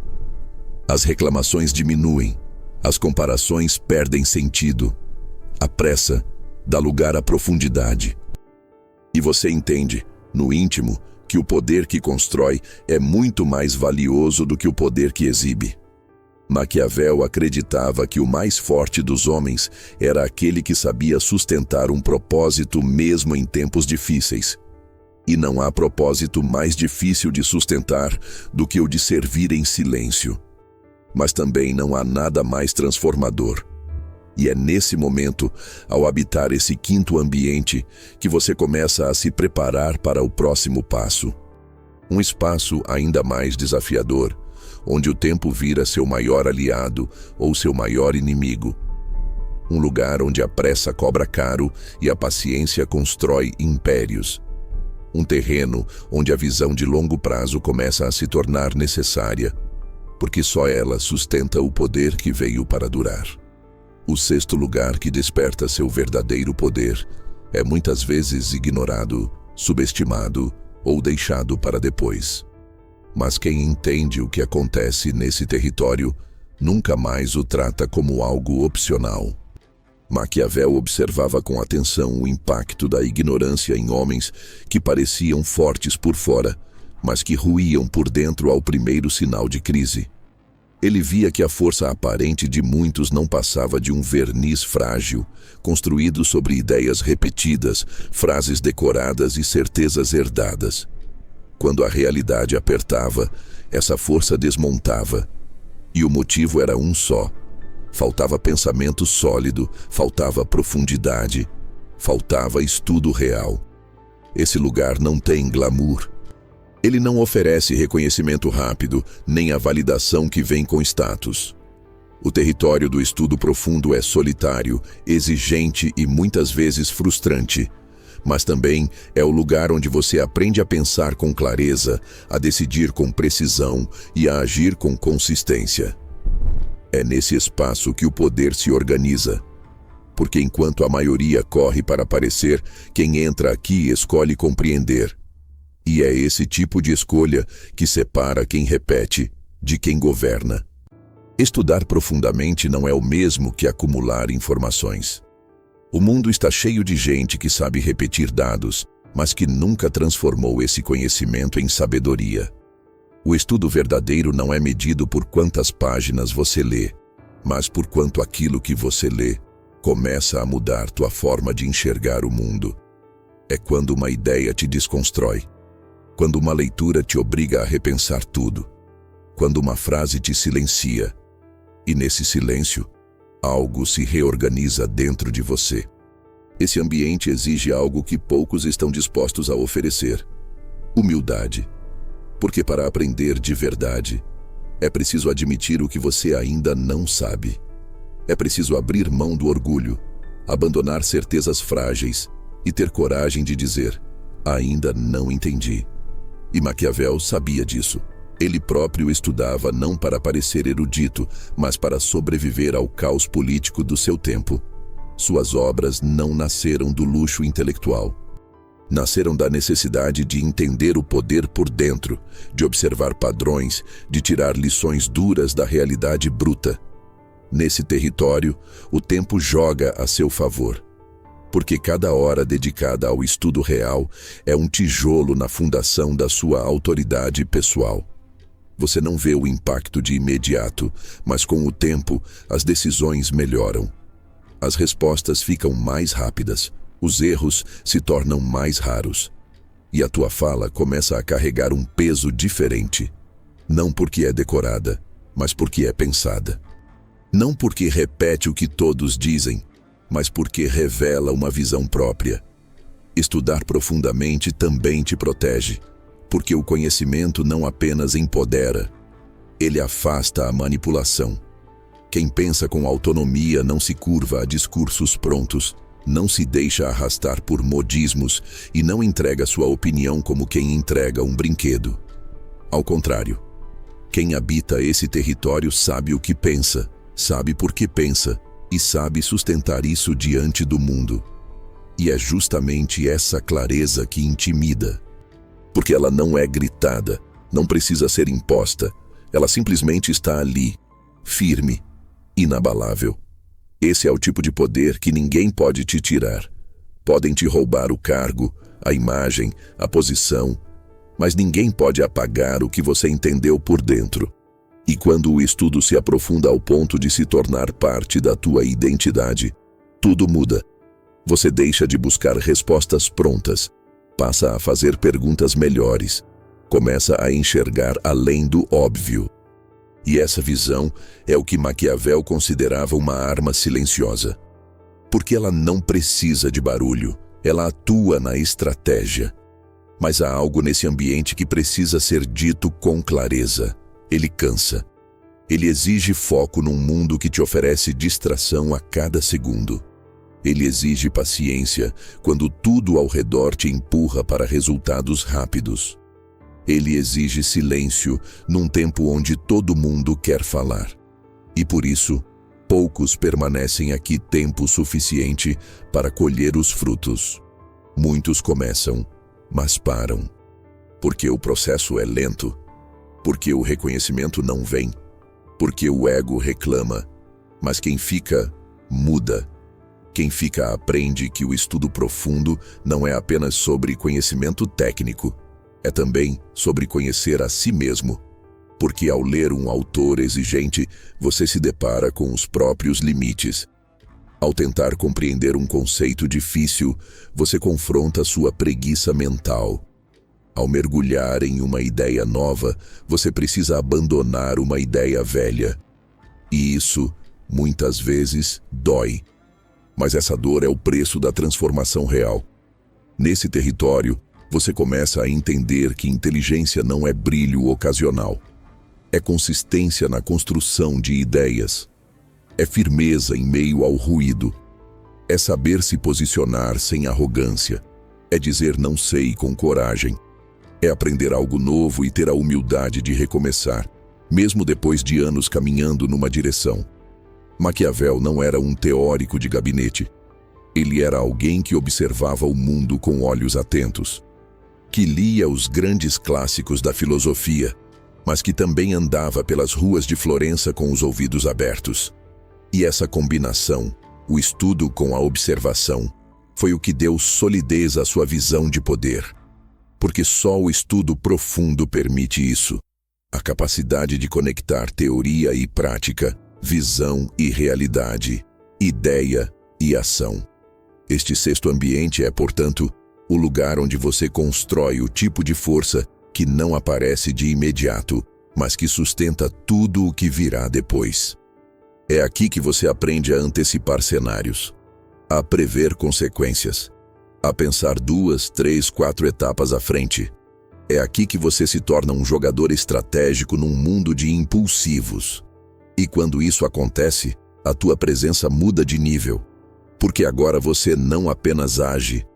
S1: As reclamações diminuem, as comparações perdem sentido. A pressa dá lugar à profundidade. E você entende, no íntimo, que o poder que constrói é muito mais valioso do que o poder que exibe. Maquiavel acreditava que o mais forte dos homens era aquele que sabia sustentar um propósito mesmo em tempos difíceis. E não há propósito mais difícil de sustentar do que o de servir em silêncio. Mas também não há nada mais transformador. E é nesse momento, ao habitar esse quinto ambiente, que você começa a se preparar para o próximo passo. Um espaço ainda mais desafiador, onde o tempo vira seu maior aliado ou seu maior inimigo. Um lugar onde a pressa cobra caro e a paciência constrói impérios. Um terreno onde a visão de longo prazo começa a se tornar necessária, porque só ela sustenta o poder que veio para durar. O sexto lugar que desperta seu verdadeiro poder é muitas vezes ignorado, subestimado ou deixado para depois. Mas quem entende o que acontece nesse território nunca mais o trata como algo opcional. Maquiavel observava com atenção o impacto da ignorância em homens que pareciam fortes por fora, mas que ruíam por dentro ao primeiro sinal de crise. Ele via que a força aparente de muitos não passava de um verniz frágil, construído sobre ideias repetidas, frases decoradas e certezas herdadas. Quando a realidade apertava, essa força desmontava. E o motivo era um só. Faltava pensamento sólido, faltava profundidade, faltava estudo real. Esse lugar não tem glamour. Ele não oferece reconhecimento rápido, nem a validação que vem com status. O território do estudo profundo é solitário, exigente e muitas vezes frustrante. Mas também é o lugar onde você aprende a pensar com clareza, a decidir com precisão e a agir com consistência. É nesse espaço que o poder se organiza. Porque enquanto a maioria corre para aparecer, quem entra aqui escolhe compreender. E é esse tipo de escolha que separa quem repete de quem governa. Estudar profundamente não é o mesmo que acumular informações. O mundo está cheio de gente que sabe repetir dados, mas que nunca transformou esse conhecimento em sabedoria. O estudo verdadeiro não é medido por quantas páginas você lê, mas por quanto aquilo que você lê começa a mudar tua forma de enxergar o mundo. É quando uma ideia te desconstrói. Quando uma leitura te obriga a repensar tudo. Quando uma frase te silencia. E nesse silêncio, Algo se reorganiza dentro de você. Esse ambiente exige algo que poucos estão dispostos a oferecer: humildade. Porque para aprender de verdade, é preciso admitir o que você ainda não sabe. É preciso abrir mão do orgulho, abandonar certezas frágeis e ter coragem de dizer: ainda não entendi. E Maquiavel sabia disso. Ele próprio estudava não para parecer erudito, mas para sobreviver ao caos político do seu tempo. Suas obras não nasceram do luxo intelectual. Nasceram da necessidade de entender o poder por dentro, de observar padrões, de tirar lições duras da realidade bruta. Nesse território, o tempo joga a seu favor, porque cada hora dedicada ao estudo real é um tijolo na fundação da sua autoridade pessoal. Você não vê o impacto de imediato, mas com o tempo, as decisões melhoram. As respostas ficam mais rápidas, os erros se tornam mais raros. E a tua fala começa a carregar um peso diferente. Não porque é decorada, mas porque é pensada. Não porque repete o que todos dizem, mas porque revela uma visão própria. Estudar profundamente também te protege, porque o conhecimento não apenas empodera, ele afasta a manipulação. Quem pensa com autonomia não se curva a discursos prontos, não se deixa arrastar por modismos e não entrega sua opinião como quem entrega um brinquedo. Ao contrário, quem habita esse território sabe o que pensa, sabe por que pensa e sabe sustentar isso diante do mundo. E é justamente essa clareza que intimida. Porque ela não é gritada, não precisa ser imposta, ela simplesmente está ali, firme, inabalável. Esse é o tipo de poder que ninguém pode te tirar. Podem te roubar o cargo, a imagem, a posição, mas ninguém pode apagar o que você entendeu por dentro. E quando o estudo se aprofunda ao ponto de se tornar parte da tua identidade, tudo muda. Você deixa de buscar respostas prontas, passa a fazer perguntas melhores, começa a enxergar além do óbvio. E essa visão é o que Maquiavel considerava uma arma silenciosa. Porque ela não precisa de barulho, ela atua na estratégia. Mas há algo nesse ambiente que precisa ser dito com clareza. Ele cansa. Ele exige foco num mundo que te oferece distração a cada segundo. Ele exige paciência quando tudo ao redor te empurra para resultados rápidos. Ele exige silêncio num tempo onde todo mundo quer falar. E por isso, poucos permanecem aqui tempo suficiente para colher os frutos. Muitos começam, mas param. Porque o processo é lento, porque o reconhecimento não vem, porque o ego reclama, mas quem fica, muda. Quem fica aprende que o estudo profundo não é apenas sobre conhecimento técnico, é também sobre conhecer a si mesmo, porque ao ler um autor exigente, você se depara com os próprios limites. Ao tentar compreender um conceito difícil, você confronta sua preguiça mental. Ao mergulhar em uma ideia nova, você precisa abandonar uma ideia velha. E isso, muitas vezes, dói. Mas essa dor é o preço da transformação real. Nesse território, você começa a entender que inteligência não é brilho ocasional. É consistência na construção de ideias. É firmeza em meio ao ruído. É saber se posicionar sem arrogância. É dizer não sei com coragem. É aprender algo novo e ter a humildade de recomeçar, mesmo depois de anos caminhando numa direção. Maquiavel não era um teórico de gabinete. Ele era alguém que observava o mundo com olhos atentos, que lia os grandes clássicos da filosofia, mas que também andava pelas ruas de Florença com os ouvidos abertos. E essa combinação, o estudo com a observação, foi o que deu solidez à sua visão de poder. Porque só o estudo profundo permite isso. A capacidade de conectar teoria e prática, visão e realidade, ideia e ação. Este sexto ambiente é, portanto, o lugar onde você constrói o tipo de força que não aparece de imediato, mas que sustenta tudo o que virá depois. É aqui que você aprende a antecipar cenários, a prever consequências, a pensar 2, 3, 4 etapas à frente. É aqui que você se torna um jogador estratégico num mundo de impulsivos. E quando isso acontece, a tua presença muda de nível. Porque agora você não apenas age,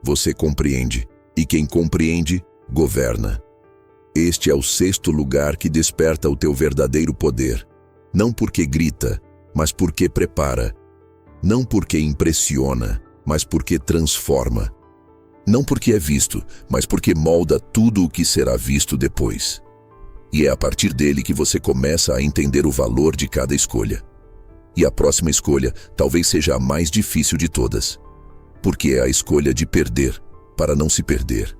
S1: você compreende. E quem compreende, governa. Este é o 6º lugar que desperta o teu verdadeiro poder. Não porque grita, mas porque prepara. Não porque impressiona, mas porque transforma. Não porque é visto, mas porque molda tudo o que será visto depois. E é a partir dele que você começa a entender o valor de cada escolha. E a próxima escolha talvez seja a mais difícil de todas. Porque é a escolha de perder, para não se perder.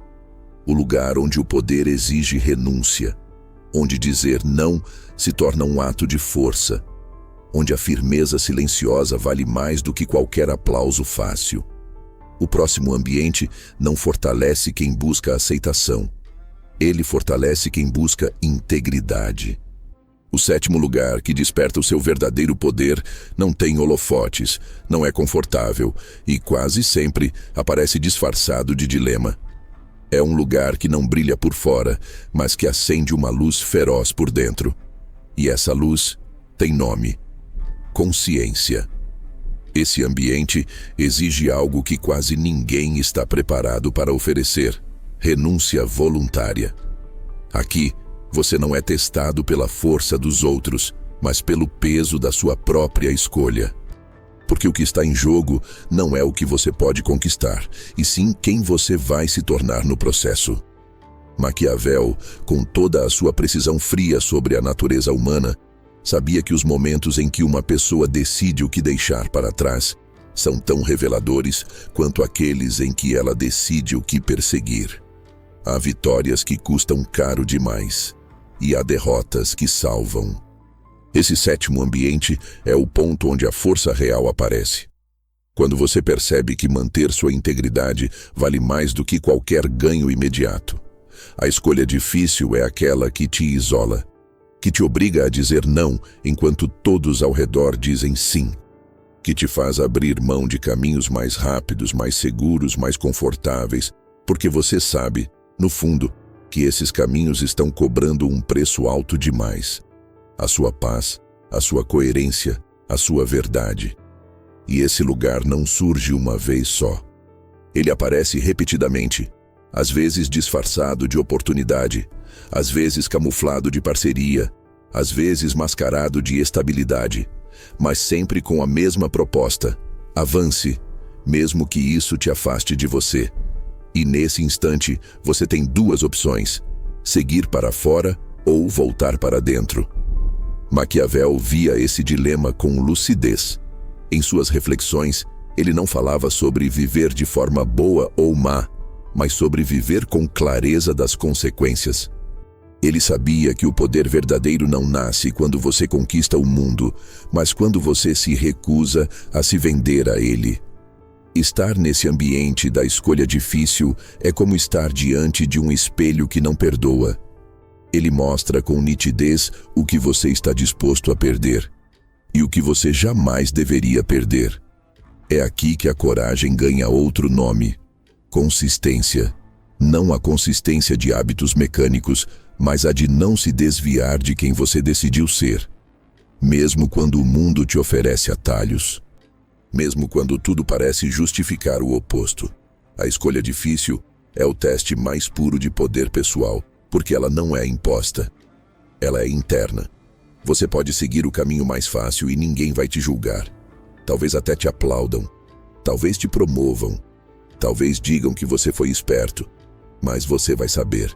S1: O lugar onde o poder exige renúncia. Onde dizer não se torna um ato de força. Onde a firmeza silenciosa vale mais do que qualquer aplauso fácil. O próximo ambiente não fortalece quem busca aceitação. Ele fortalece quem busca integridade. O 7º lugar que desperta o seu verdadeiro poder não tem holofotes, não é confortável e quase sempre aparece disfarçado de dilema. É um lugar que não brilha por fora, mas que acende uma luz feroz por dentro. E essa luz tem nome: consciência. Esse ambiente exige algo que quase ninguém está preparado para oferecer: renúncia voluntária. Aqui, você não é testado pela força dos outros, mas pelo peso da sua própria escolha. Porque o que está em jogo não é o que você pode conquistar, e sim quem você vai se tornar no processo. Maquiavel, com toda a sua precisão fria sobre a natureza humana, sabia que os momentos em que uma pessoa decide o que deixar para trás são tão reveladores quanto aqueles em que ela decide o que perseguir. Há vitórias que custam caro demais, e há derrotas que salvam. Esse 7º ambiente é o ponto onde a força real aparece. Quando você percebe que manter sua integridade vale mais do que qualquer ganho imediato. A escolha difícil é aquela que te isola, que te obriga a dizer não enquanto todos ao redor dizem sim, que te faz abrir mão de caminhos mais rápidos, mais seguros, mais confortáveis, porque você sabe, no fundo, que esses caminhos estão cobrando um preço alto demais. A sua paz, a sua coerência, a sua verdade. E esse lugar não surge uma vez só. Ele aparece repetidamente, às vezes disfarçado de oportunidade, às vezes camuflado de parceria, às vezes mascarado de estabilidade, mas sempre com a mesma proposta: avance, mesmo que isso te afaste de você. E nesse instante, você tem 2 opções: seguir para fora ou voltar para dentro. Maquiavel via esse dilema com lucidez. Em suas reflexões, ele não falava sobre viver de forma boa ou má, mas sobre viver com clareza das consequências. Ele sabia que o poder verdadeiro não nasce quando você conquista o mundo, mas quando você se recusa a se vender a ele. Estar nesse ambiente da escolha difícil é como estar diante de um espelho que não perdoa. Ele mostra com nitidez o que você está disposto a perder e o que você jamais deveria perder. É aqui que a coragem ganha outro nome: consistência. Não a consistência de hábitos mecânicos, mas a de não se desviar de quem você decidiu ser. Mesmo quando o mundo te oferece atalhos. Mesmo quando tudo parece justificar o oposto. A escolha difícil é o teste mais puro de poder pessoal, porque ela não é imposta. Ela é interna. Você pode seguir o caminho mais fácil e ninguém vai te julgar. Talvez até te aplaudam. Talvez te promovam. Talvez digam que você foi esperto. Mas você vai saber.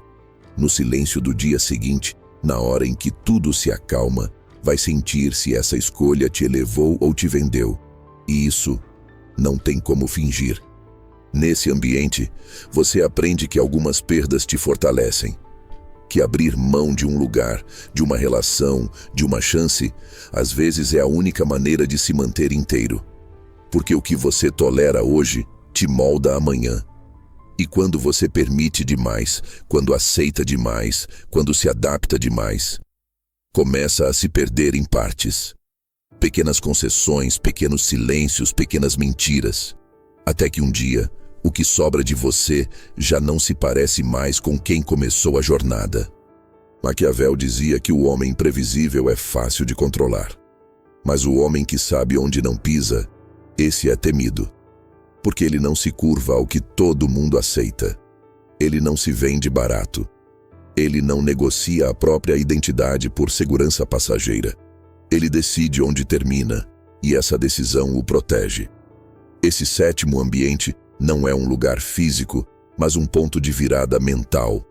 S1: No silêncio do dia seguinte, na hora em que tudo se acalma, vai sentir se essa escolha te elevou ou te vendeu. E isso não tem como fingir. Nesse ambiente, você aprende que algumas perdas te fortalecem. Que abrir mão de um lugar, de uma relação, de uma chance, às vezes é a única maneira de se manter inteiro. Porque o que você tolera hoje te molda amanhã. E quando você permite demais, quando aceita demais, quando se adapta demais, começa a se perder em partes. Pequenas concessões, pequenos silêncios, pequenas mentiras. Até que um dia, o que sobra de você já não se parece mais com quem começou a jornada. Maquiavel dizia que o homem imprevisível é fácil de controlar. Mas o homem que sabe onde não pisa, esse é temido. Porque ele não se curva ao que todo mundo aceita. Ele não se vende barato. Ele não negocia a própria identidade por segurança passageira. Ele decide onde termina, e essa decisão o protege. Esse sétimo ambiente não é um lugar físico, mas um ponto de virada mental.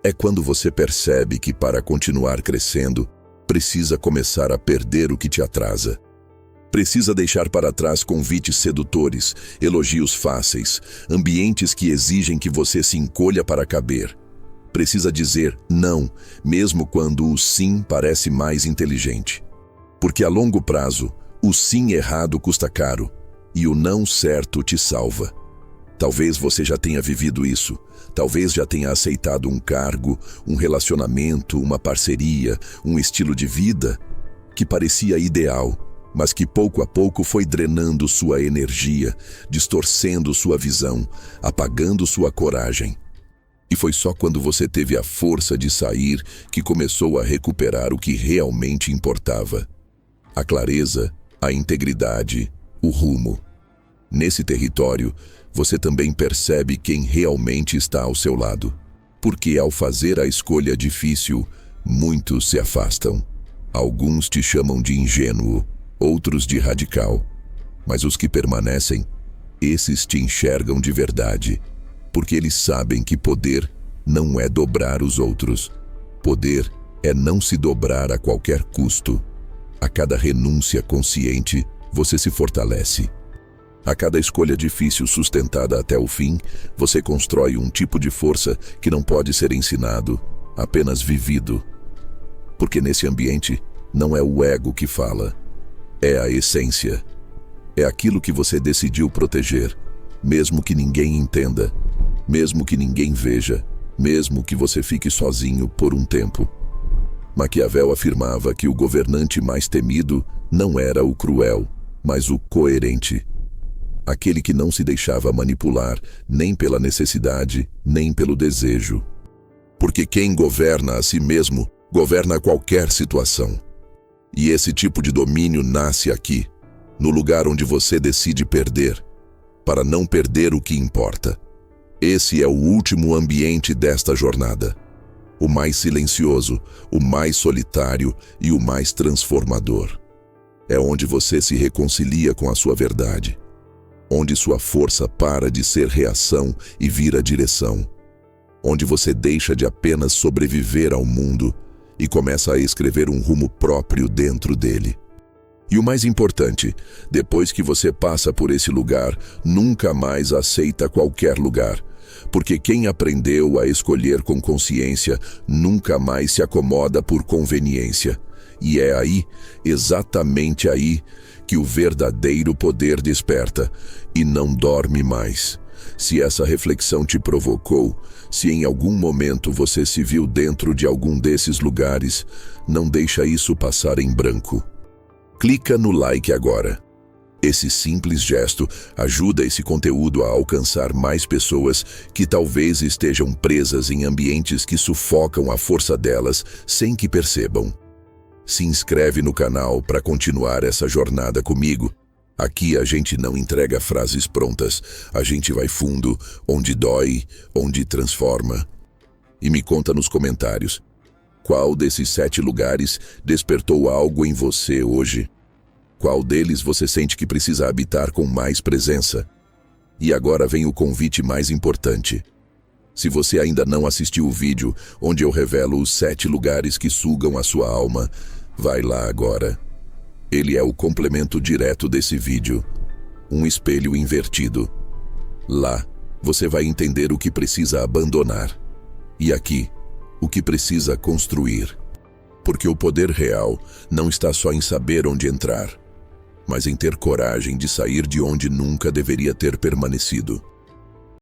S1: É quando você percebe que para continuar crescendo, precisa começar a perder o que te atrasa. Precisa deixar para trás convites sedutores, elogios fáceis, ambientes que exigem que você se encolha para caber. Precisa dizer não, mesmo quando o sim parece mais inteligente. Porque a longo prazo, o sim errado custa caro e o não certo te salva. Talvez você já tenha vivido isso. Talvez já tenha aceitado um cargo, um relacionamento, uma parceria, um estilo de vida que parecia ideal, mas que pouco a pouco foi drenando sua energia, distorcendo sua visão, apagando sua coragem. E foi só quando você teve a força de sair que começou a recuperar o que realmente importava. A clareza, a integridade, o rumo. Nesse território, você também percebe quem realmente está ao seu lado. Porque ao fazer a escolha difícil, muitos se afastam. Alguns te chamam de ingênuo, outros de radical. Mas os que permanecem, esses te enxergam de verdade. Porque eles sabem que poder não é dobrar os outros. Poder é não se dobrar a qualquer custo. A cada renúncia consciente, você se fortalece. A cada escolha difícil sustentada até o fim, você constrói um tipo de força que não pode ser ensinado, apenas vivido. Porque nesse ambiente, não é o ego que fala, é a essência. É aquilo que você decidiu proteger, mesmo que ninguém entenda, mesmo que ninguém veja, mesmo que você fique sozinho por um tempo. Maquiavel afirmava que o governante mais temido não era o cruel, mas o coerente. Aquele que não se deixava manipular nem pela necessidade, nem pelo desejo. Porque quem governa a si mesmo, governa qualquer situação. E esse tipo de domínio nasce aqui, no lugar onde você decide perder, para não perder o que importa. Esse é o último ambiente desta jornada. O mais silencioso, o mais solitário e o mais transformador. É onde você se reconcilia com a sua verdade. Onde sua força para de ser reação e vira direção. Onde você deixa de apenas sobreviver ao mundo e começa a escrever um rumo próprio dentro dele. E o mais importante, depois que você passa por esse lugar, nunca mais aceita qualquer lugar. Porque quem aprendeu a escolher com consciência nunca mais se acomoda por conveniência. E é aí, exatamente aí, que o verdadeiro poder desperta e não dorme mais. Se essa reflexão te provocou, se em algum momento você se viu dentro de algum desses lugares, não deixa isso passar em branco. Clica no like agora. Esse simples gesto ajuda esse conteúdo a alcançar mais pessoas que talvez estejam presas em ambientes que sufocam a força delas sem que percebam. Se inscreve no canal para continuar essa jornada comigo. Aqui a gente não entrega frases prontas, a gente vai fundo, onde dói, onde transforma. E me conta nos comentários, qual desses 7 lugares despertou algo em você hoje? Qual deles você sente que precisa habitar com mais presença? E agora vem o convite mais importante. Se você ainda não assistiu o vídeo onde eu revelo os 7 lugares que sugam a sua alma, vai lá agora. Ele é o complemento direto desse vídeo. Um espelho invertido. Lá, você vai entender o que precisa abandonar. E aqui, o que precisa construir. Porque o poder real não está só em saber onde entrar, mas em ter coragem de sair de onde nunca deveria ter permanecido.